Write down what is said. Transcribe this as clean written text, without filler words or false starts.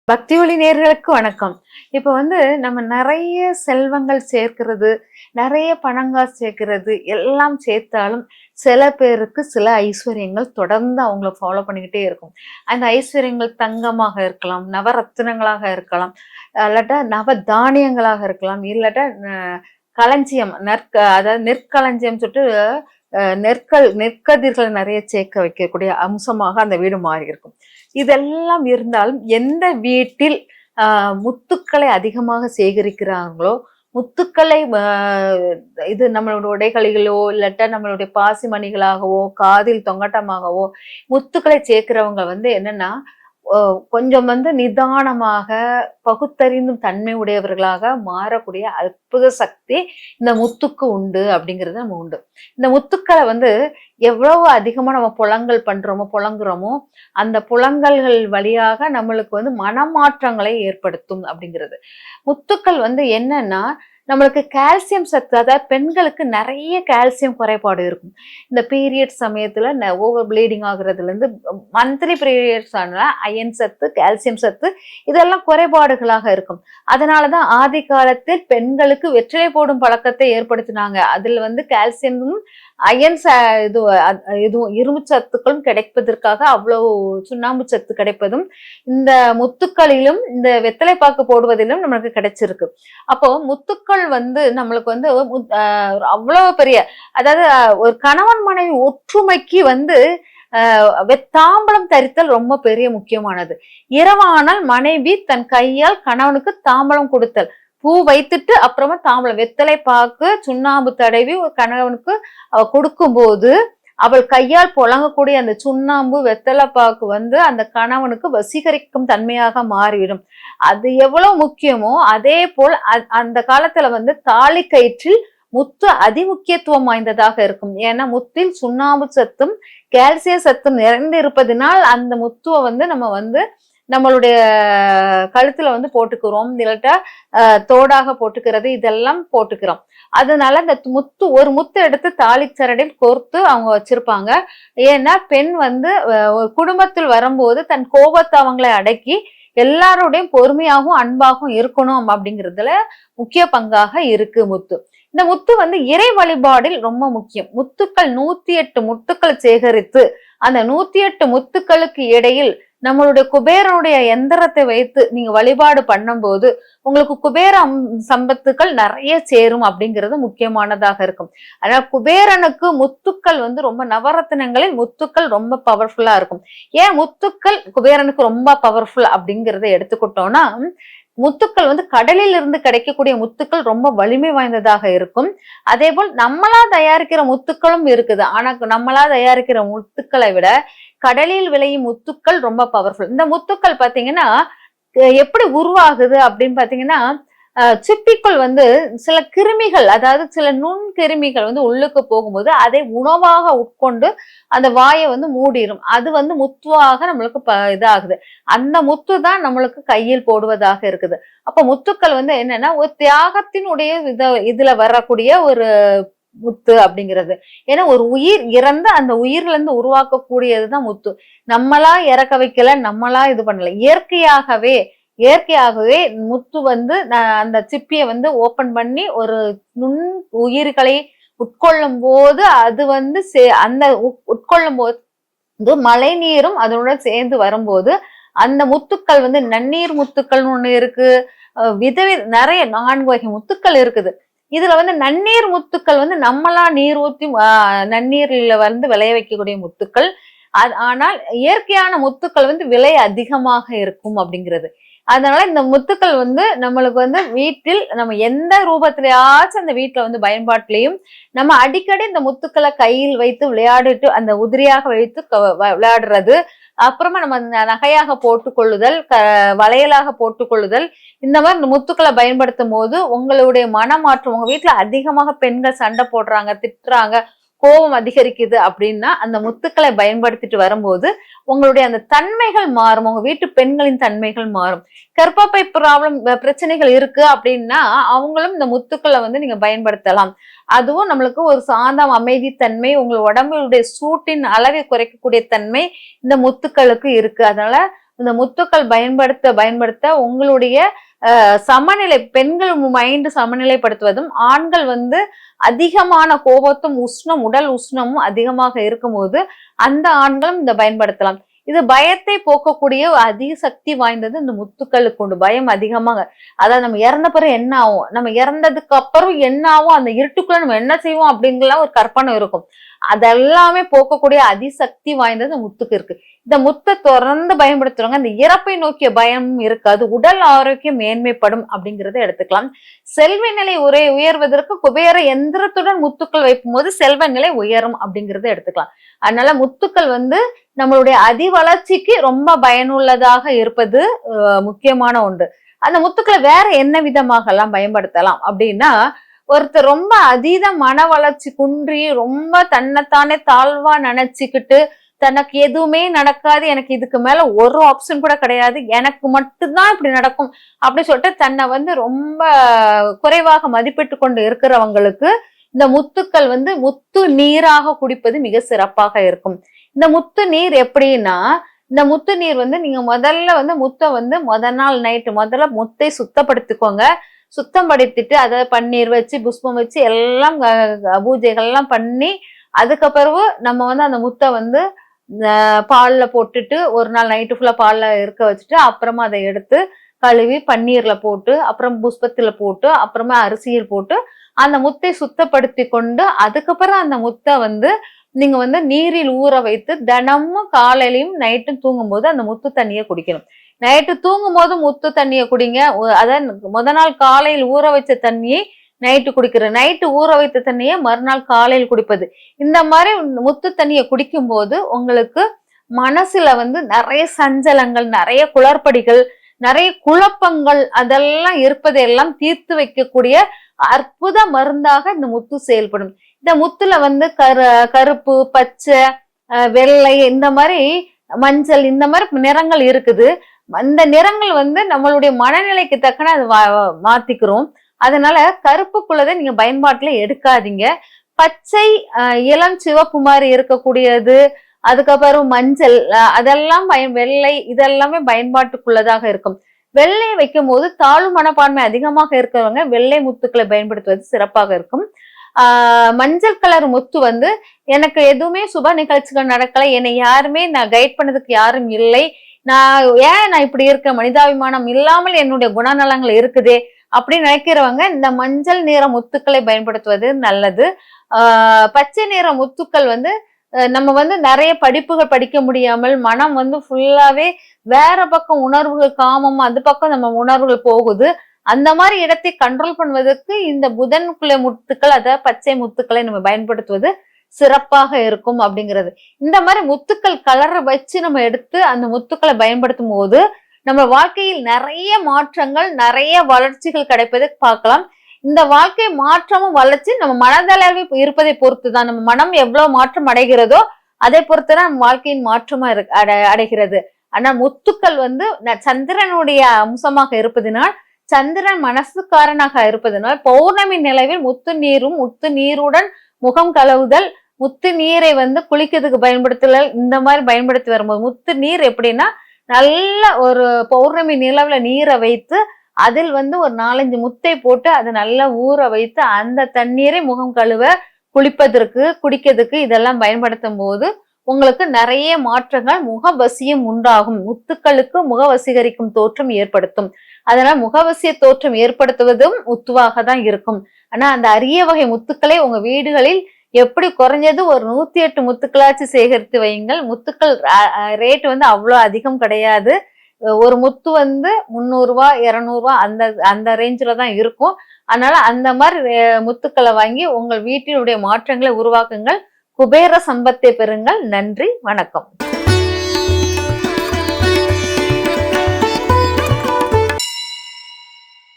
பக்தி ஒளி நேயர்களுக்கு வணக்கம். இப்ப நம்ம நிறைய செல்வங்கள் சேர்க்கிறது, நிறைய பணங்காசு சேர்க்கிறது எல்லாம் சேர்த்தாலும் சில பேருக்கு சில ஐஸ்வர்யங்கள் தொடர்ந்து அவங்கள ஃபாலோ பண்ணிக்கிட்டே இருக்கும். அந்த ஐஸ்வர்யங்கள் தங்கமாக இருக்கலாம், நவரத்தினங்களாக இருக்கலாம், இல்லாட்டா நவ தானியங்களாக இருக்கலாம், இல்லாட்டா களஞ்சியம் அதாவது நெற்களஞ்சியம் சொல்லிட்டு நெற்கதிர்கள் நிறைய சேர்க்க வைக்கக்கூடிய அம்சமாக அந்த வீடு மாறி இருக்கும். இதெல்லாம் இருந்தாலும் எந்த வீட்டில் முத்துக்களை அதிகமாக சேகரிக்கிறாங்களோ, முத்துக்களை இது நம்மளோட உடைகளிலோ இல்லாட்டா நம்மளுடைய பாசி மணிகளாகவோ காதில் தொங்கட்டமாகவோ முத்துக்களை சேர்க்கிறவங்க என்னன்னா கொஞ்சம் நிதானமாக பகுத்தறிந்தும் தன்மை உடையவர்களாக மாறக்கூடிய அற்புத சக்தி இந்த முத்துக்கு உண்டு அப்படிங்கிறது நம்ம உண்டு. இந்த முத்துக்களை எவ்வளவு அதிகமா நம்ம புலங்குறோமோ அந்த புலங்கல்கள் வழியாக நம்மளுக்கு மனமாற்றங்களை ஏற்படுத்தும் அப்படிங்கிறது. முத்துக்கள் என்னன்னா நம்மளுக்கு கால்சியம் சத்து, அதாவது பெண்களுக்கு நிறைய கால்சியம் குறைபாடு இருக்கும். இந்த பீரியட் சமயத்துல ஓவர் ப்ளீடிங் ஆகுறதுல இருந்து மந்த்லி பீரியட்ஸ் ஆனா அயன் சத்து, கால்சியம் சத்து இதெல்லாம் குறைபாடுகளாக இருக்கும். அதனாலதான் ஆதி காலத்தில் பெண்களுக்கு வெற்றிலை போடும் பழக்கத்தை ஏற்படுத்தினாங்க. அதுல கால்சியமும் அயன் இதுவும் இரும்பு சத்துக்களும் கிடைப்பதற்காக அவ்வளவு சுண்ணாம்பு சத்து கிடைப்பதும் இந்த முத்துக்களிலும் இந்த வெத்தலை பாக்கு போடுவதிலும் நம்மளுக்கு கிடைச்சிருக்கு. அப்போ முத்துக்கள் நம்மளுக்கு அவ்வளவு பெரிய, அதாவது ஒரு கணவன் மனைவி ஒற்றுமைக்கு தாம்பலம் தரித்தல் ரொம்ப பெரிய முக்கியமானது. இரவானால் மனைவி தன் கையால் கணவனுக்கு தாம்பலம் கொடுத்தல், பூ வைத்துட்டு அப்புறமா தாம்பலம் வெத்தலை பாக்கு சுண்ணாம்பு தடவி ஒரு கணவனுக்கு கொடுக்கும் போது அவள் கையால் புழங்கக்கூடிய அந்த சுண்ணாம்பு வெத்தலை பாக்கு அந்த கணவனுக்கு வசீகரிக்கும் தன்மையாக மாறிவிடும். அது எவ்வளவு முக்கியமோ அதே போல் அந்த காலத்துல தாலி கயிற்றில் முத்து அதிமுக்கியத்துவம் வாய்ந்ததாக இருக்கும். ஏன்னா முத்தில் சுண்ணாம்பு சத்தும் கால்சிய சத்தும் நிறைந்து இருப்பதனால் அந்த முத்துவை நம்ம நம்மளுடைய கழுத்துல போட்டுக்கிறோம், இல்லாட்டா தோடாக போட்டுக்கிறது இதெல்லாம் போட்டுக்கிறோம். அதனால அந்த ஒரு முத்து எடுத்து தாலி சரடில் கோர்த்து அவங்க வச்சிருப்பாங்க. ஏன்னா பெண் ஒரு குடும்பத்தில் வரும்போது தன் கோபத்தை அவங்களை அடக்கி எல்லாரோடையும் பொறுமையாகவும் அன்பாகவும் இருக்கணும் அப்படிங்கிறதுல முக்கிய பங்காக இருக்கு முத்து. இந்த முத்து இறை வழிபாடில் ரொம்ப முக்கியம். முத்துக்கள் 108 முத்துக்கள் சேகரித்து அந்த 108 முத்துக்களுக்கு இடையில் நம்மளுடைய குபேரனுடைய எந்திரத்தை வைத்து நீங்க வழிபாடு பண்ணும்போது உங்களுக்கு குபேர சம்பத்துக்கள் நிறைய சேரும் அப்படிங்கிறது முக்கியமானதாக இருக்கும். ஆனா குபேரனுக்கு முத்துக்கள் ரொம்ப நவரத்தினங்களில் முத்துக்கள் ரொம்ப பவர்ஃபுல்லா இருக்கும். ஏன் முத்துக்கள் குபேரனுக்கு ரொம்ப பவர்ஃபுல் அப்படிங்கிறத எடுத்துக்கிட்டோம்னா, முத்துக்கள் கடலில் இருந்து கிடைக்கக்கூடிய முத்துக்கள் ரொம்ப வலிமை வாய்ந்ததாக இருக்கும். அதே போல் நம்மளா தயாரிக்கிற முத்துக்களும் இருக்குது. ஆனா நம்மளா தயாரிக்கிற முத்துக்களை விட கடலில் விளையும் முத்துக்கள் ரொம்ப பவர்ஃபுல். இந்த முத்துக்கள் பாத்தீங்கன்னா எப்படி உருவாகுது அப்படின்னு பாத்தீங்கன்னா, சிப்பிக்குள் சில கிருமிகள், அதாவது சில நுண்கிருமிகள் உள்ளுக்கு போகும்போது அதை உணவாக உட்கொண்டு அந்த வாயை மூடிடும். அது முத்துவாக நம்மளுக்கு இதாகுது. அந்த முத்து தான் நம்மளுக்கு கையில் போடுவதாக இருக்குது. அப்ப முத்துக்கள் என்னன்னா ஒரு தியாகத்தினுடைய இதுல வரக்கூடிய ஒரு முத்து அப்படிங்கிறது. ஏன்னா ஒரு உயிர் இறந்து அந்த உயிர்ல இருந்து உருவாக்கக்கூடியதுதான் முத்து. நம்மளா இறக்க வைக்கல, நம்மளா இது பண்ணல, இயற்கையாகவே முத்து அந்த சிப்பிய ஓபன் பண்ணி ஒரு நுண் உயிர்களை உட்கொள்ளும் போது அது அந்த உட்கொள்ளும் போது மழை நீரும் அதனுடன் சேர்ந்து வரும்போது அந்த முத்துக்கள் நன்னீர் முத்துக்கள் ஒண்ணு இருக்கு, நிறைய 4 வகை முத்துக்கள் இருக்குது. இதுல நன்னீர் முத்துக்கள் நம்மளா நீர் ஊத்தி நன்னீர்ல விளைய வைக்கக்கூடிய முத்துக்கள். ஆனால் இயற்கையான முத்துக்கள் விலை அதிகமாக இருக்கும் அப்படிங்கிறது. அதனால இந்த முத்துக்கள் நம்மளுக்கு வீட்டில் நம்ம எந்த ரூபத்திலேயாச்சும் அந்த வீட்டுல பயன்பாட்டிலையும் நம்ம அடிக்கடி இந்த முத்துக்களை கையில் வைத்து விளையாடிட்டு அந்த உதிரியாக வைத்து விளையாடுறது, அப்புறமா நம்ம நகையாக போட்டுக்கொள்ளுதல், வளையலாக போட்டுக்கொள்ளுதல், இந்த மாதிரி இந்த முத்துக்களை பயன்படுத்தும் போது உங்களுடைய மனமாற்றம், உங்க வீட்டுல அதிகமாக பெண்கள் சண்டை போடுறாங்க, திட்டுறாங்க, கோபம் அதிகரிக்குது அப்படின்னா அந்த முத்துக்களை பயன்படுத்திட்டு வரும்போது உங்களுடைய அந்த தன்மைகள் மாறும், உங்க வீட்டு பெண்களின் தன்மைகள் மாறும். கர்ப்பப்பை ப்ராப்ளம் பிரச்சனைகள் இருக்கு அப்படின்னா அவங்களும் இந்த முத்துக்களை நீங்க பயன்படுத்தலாம். அதுவும் நம்மளுக்கு ஒரு சாந்தம், அமைதி தன்மை, உங்க உடம்புடைய சூட்டின் அளவை குறைக்கக்கூடிய தன்மை இந்த முத்துக்களுக்கு இருக்கு. அதனால இந்த முத்துக்கள் பயன்படுத்த உங்களுடைய சமநிலை, பெண்கள் மைண்ட் சமநிலைப்படுத்துவதும், ஆண்கள் வந்து அதிகமான கோபத்தும் உடல் உஷ்ணமும் அதிகமாக இருக்கும்போது அந்த ஆண்களும் இந்த பயன்படுத்தலாம். இது பயத்தை போக்கக்கூடிய அதிக சக்தி வாய்ந்தது இந்த முத்துக்களுக்கு உண்டு. பயம் அதிகமாக, அதாவது நம்ம இறந்த பிறகு என்ன ஆகும், நம்ம இறந்ததுக்கு அப்புறம் என்ன ஆகும், அந்த இருட்டுக்குள்ள நம்ம என்ன செய்வோம் அப்படிங்கலாம் ஒரு கற்பனை இருக்கும். அதெல்லாமே போக்கக்கூடிய அதிசக்தி வாய்ந்தது முத்துக்கு இருக்கு. இந்த முத்தை தொடர்ந்து பயன்படுத்துறவங்க இந்த இறப்பை நோக்கிய பயம் இருக்காது, உடல் ஆரோக்கியம் மேன்மைப்படும் அப்படிங்கறத எடுத்துக்கலாம். செல்வ நிலை உயர்வதற்கு குபேர எந்திரத்துடன் முத்துக்கள் வைக்கும் போது செல்வ நிலை உயரும் அப்படிங்கறத எடுத்துக்கலாம். அதனால முத்துக்கள் வந்து நம்மளுடைய அதி வளர்ச்சிக்கு ரொம்ப பயனுள்ளதாக இருப்பது முக்கியமான ஒன்று. அந்த முத்துக்களை வேற என்ன விதமாக எல்லாம் பயன்படுத்தலாம் அப்படின்னா, ஒருத்தர் ரொம்ப அதீத மன வளர்ச்சி குன்றி ரொம்ப தன்னைத்தானே தாழ்வா நினைச்சுக்கிட்டு தனக்கு எதுவுமே நடக்காது, எனக்கு இதுக்கு மேல ஒரு ஆப்ஷன் கூட கிடையாது, எனக்கு மட்டும்தான் இப்படி நடக்கும் அப்படி சொல்லிட்டு தன்னை வந்து ரொம்ப குறைவாக மதிப்பிட்டு கொண்டு இருக்கிறவங்களுக்கு இந்த முத்துக்கள் வந்து முத்து நீராக குடிப்பது மிக சிறப்பாக இருக்கும். இந்த முத்து நீர் எப்படின்னா, இந்த முத்து நீர் வந்து நீங்க முதல்ல வந்து முத்தை வந்து நாள் நைட்டு முதல்ல முத்தை சுத்தப்படுத்திக்கோங்க. சுத்தம் படுத்திட்டு அதை பன்னீர் வச்சு புஷ்பம் வச்சு எல்லாம் பூஜைகள்லாம் பண்ணி அதுக்கு பிறகு நம்ம வந்து அந்த முத்தை வந்து பால்ல போட்டுட்டு ஒரு நாள் நைட்டு ஃபுல்லா பால்ல இருக்க வச்சுட்டு அப்புறமா அதை எடுத்து கழுவி பன்னீர்ல போட்டு அப்புறம் புஷ்பத்துல போட்டு அப்புறமா அரிசியில் போட்டு அந்த முத்தை சுத்தப்படுத்தி கொண்டு அதுக்கப்புறம் அந்த முத்தை வந்து நீங்க வந்து நீரில் ஊற வைத்து தினமும் காலையிலையும் நைட்டும் தூங்கும் போது அந்த முத்து தண்ணியை குடிக்கணும். நைட்டு தூங்கும் போது முத்து தண்ணியை குடிங்க. அதான் நாள் காலையில் ஊற வச்ச தண்ணியை நைட்டு குடிக்கிற, நைட்டு ஊற வைத்த தண்ணியை மறுநாள் காலையில் குடிப்பது. இந்த மாதிரி முத்து தண்ணியை குடிக்கும் போது உங்களுக்கு மனசுல வந்து நிறைய சஞ்சலங்கள், நிறைய குளறுபடிகள், நிறைய குழப்பங்கள் அதெல்லாம் இருப்பதையெல்லாம் தீர்த்து வைக்கக்கூடிய அற்புத மருந்தாக இந்த முத்து செயல்படும். இந்த முத்துல வந்து கருப்பு, பச்சை, வெள்ளை, இந்த மாதிரி மஞ்சள், இந்த மாதிரி நிறங்கள் இருக்குது. அந்த நிறங்கள் வந்து நம்மளுடைய மனநிலைக்கு தக்கன அது மாத்திக்கிறோம். அதனால கருப்புக்குள்ளதை நீங்க பயன்பாட்டுல எடுக்காதீங்க. பச்சை, இளம் சிவப்பு மாதிரி இருக்கக்கூடியது, அதுக்கப்புறம் மஞ்சள், அதெல்லாம் வெள்ளை, இதெல்லாமே பயன்பாட்டுக்குள்ளதாக இருக்கும். வெள்ளை வைக்கும் போது தாழ்வு மனப்பான்மை அதிகமாக இருக்கிறவங்க வெள்ளை முத்துக்களை பயன்படுத்துவது சிறப்பாக இருக்கும். மஞ்சள் கலர் முத்து வந்து எனக்கு எதுவுமே சுப நிகழ்ச்சிகள் நடக்கலை, என்னை யாருமே நான் கைட் பண்ணதுக்கு யாரும் இல்லை, நான் இப்படி இருக்க, மனிதாபிமானம் இல்லாமல் என்னுடைய குணநலங்கள் இருக்குதே அப்படின்னு நினைக்கிறவங்க இந்த மஞ்சள் நிற முத்துக்களை பயன்படுத்துவது நல்லது. பச்சை நிற முத்துக்கள் வந்து நம்ம வந்து நிறைய படிப்புகள் படிக்க முடியாமல் மனம் வந்து ஃபுல்லாவே வேற பக்கம் உணர்வுகள், காமம், அந்த பக்கம் நம்ம உணர்வுகள் போகுது. அந்த மாதிரி இடத்தை கண்ட்ரோல் பண்ணுவதற்கு இந்த புதன்குள்ள முத்துக்கள், அதாவது பச்சை முத்துக்களை நம்ம பயன்படுத்துவது சிறப்பாக இருக்கும் அப்படிங்கிறது. இந்த மாதிரி முத்துக்கள் கலரை வச்சு நம்ம எடுத்து அந்த முத்துக்களை பயன்படுத்தும் போது நம்ம வாழ்க்கையில் நிறைய மாற்றங்கள், நிறைய வளர்ச்சிகள் கிடைப்பதை பார்க்கலாம். இந்த வாழ்க்கை மாற்றமும் வளர்ச்சி நம்ம மனதளவில் இருப்பதை பொறுத்துதான். நம்ம மனம் எவ்வளவு மாற்றம் அடைகிறதோ அதை பொறுத்துதான் நம்ம வாழ்க்கையின் மாற்றமா அடைகிறது. ஆனா முத்துக்கள் வந்து சந்திரனுடைய அம்சமாக இருப்பதனால், சந்திரன் மனசுக்காரனாக இருப்பதனால் பௌர்ணமி நிலவில் முத்து நீருடன் முகம் கழுவுதல், முத்து நீரை வந்து குளிக்கிறதுக்கு பயன்படுத்தல், இந்த மாதிரி பயன்படுத்தி வரும்போது முத்து நீர் எப்படின்னா, நல்ல ஒரு பௌர்ணமி நிலவுல நீரை வைத்து அதில் வந்து ஒரு 4-5 முத்தை போட்டு அதை நல்லா ஊற வைத்து அந்த தண்ணீரை முகம் கழுவ, குளிப்பதற்கு, குடிக்கிறதுக்கு இதெல்லாம் பயன்படுத்தும் போது உங்களுக்கு நிறைய மாற்றங்கள், முகவசியம் உண்டாகும். முத்துக்களுக்கு முகவசீகரிக்கும் தோற்றம் ஏற்படுத்தும். அதனால முகவசிய தோற்றம் ஏற்படுத்துவதும் முத்துவாக தான் இருக்கும். ஆனா அந்த அரிய வகை முத்துக்களை உங்க வீடுகளில் எப்படி குறைஞ்சது ஒரு 108 முத்துக்களாச்சு சேகரித்து வையுங்கள். முத்துக்கள் ரேட் வந்து அவ்வளோ அதிகம் கிடையாது. ஒரு முத்து வந்து 300 ரூபாய் 200 ரூபாய் அந்த ரேஞ்சில தான் இருக்கும். அதனால அந்த மாதிரி முத்துக்களை வாங்கி உங்கள் வீட்டினுடைய மாற்றங்களை உருவாக்குங்கள். குபேர சம்பத்தை பெறுங்கள். நன்றி, வணக்கம்.